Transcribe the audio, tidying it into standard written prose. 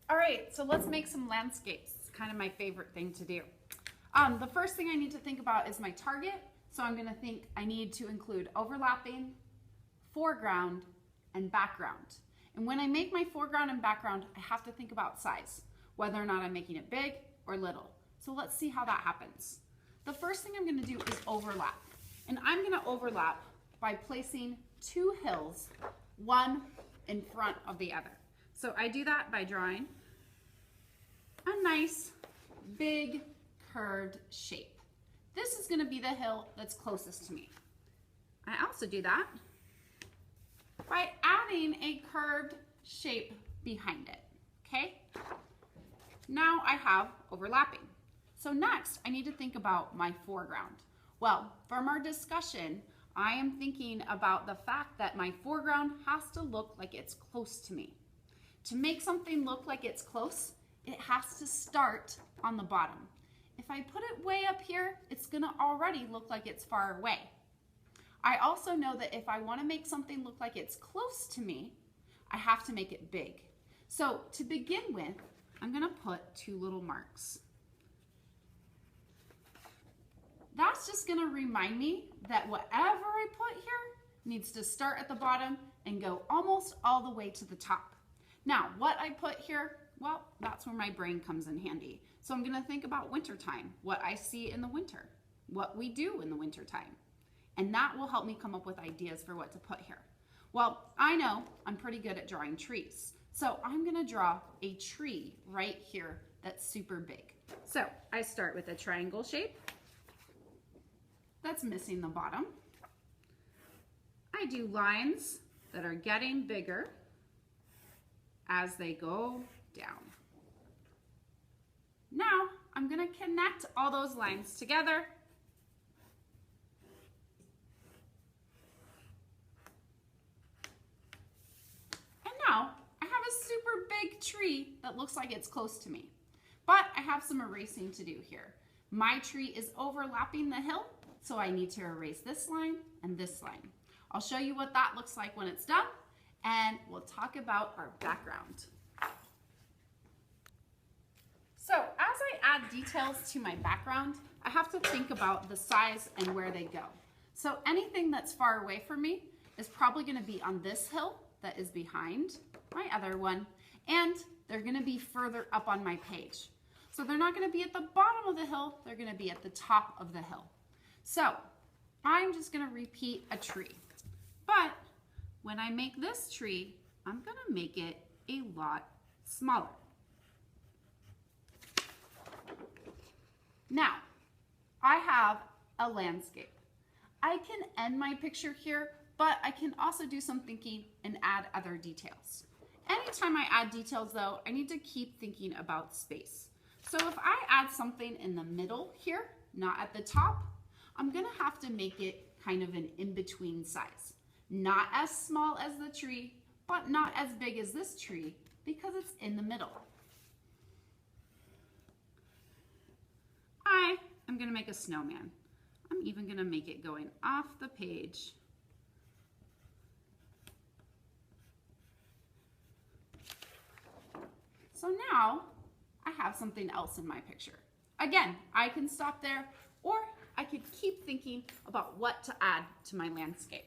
All right, so let's make some landscapes. It's kind of my favorite thing to do. The first thing I need to think about is my target. So I'm gonna think I need to include overlapping, foreground, and background. And when I make my foreground and background, I have to think about size, whether or not I'm making it big or little. So let's see how that happens. The first thing I'm gonna do is overlap. And I'm gonna overlap by placing two hills, one in front of the other. So I do that by drawing a nice, big, curved shape. This is gonna be the hill that's closest to me. I also do that by adding a curved shape behind it, okay? Now I have overlapping. So next, I need to think about my foreground. Well, from our discussion, I am thinking about the fact that my foreground has to look like it's close to me. To make something look like it's close, it has to start on the bottom. If I put it way up here, it's gonna already look like it's far away. I also know that if I wanna make something look like it's close to me, I have to make it big. So to begin with, I'm gonna put two little marks. That's just gonna remind me that whatever I put here needs to start at the bottom and go almost all the way to the top. Now, what I put here, well, that's where my brain comes in handy. So I'm gonna think about wintertime, what I see in the winter, what we do in the wintertime. And that will help me come up with ideas for what to put here. Well, I know I'm pretty good at drawing trees. So I'm gonna draw a tree right here that's super big. So I start with a triangle shape that's missing the bottom. I do lines that are getting bigger as they go down. Now I'm gonna connect all those lines together. And now I have a super big tree that looks like it's close to me. But I have some erasing to do here. My tree is overlapping the hill, so I need to erase this line and this line. I'll show you what that looks like when it's done, and we'll talk about our background. So as I add details to my background, I have to think about the size and where they go. So anything that's far away from me is probably gonna be on this hill that is behind my other one, and they're gonna be further up on my page. So they're not gonna be at the bottom of the hill, they're gonna be at the top of the hill. So I'm just gonna repeat a tree. But when I make this tree, I'm gonna make it a lot smaller. Now, I have a landscape. I can end my picture here, but I can also do some thinking and add other details. Anytime I add details though, I need to keep thinking about space. So if I add something in the middle here, not at the top, I'm gonna have to make it kind of an in-between size. Not as small as the tree, but not as big as this tree because it's in the middle. I am gonna make a snowman. I'm even gonna make it going off the page. So now I have something else in my picture. Again, I can stop there, or I could keep thinking about what to add to my landscape.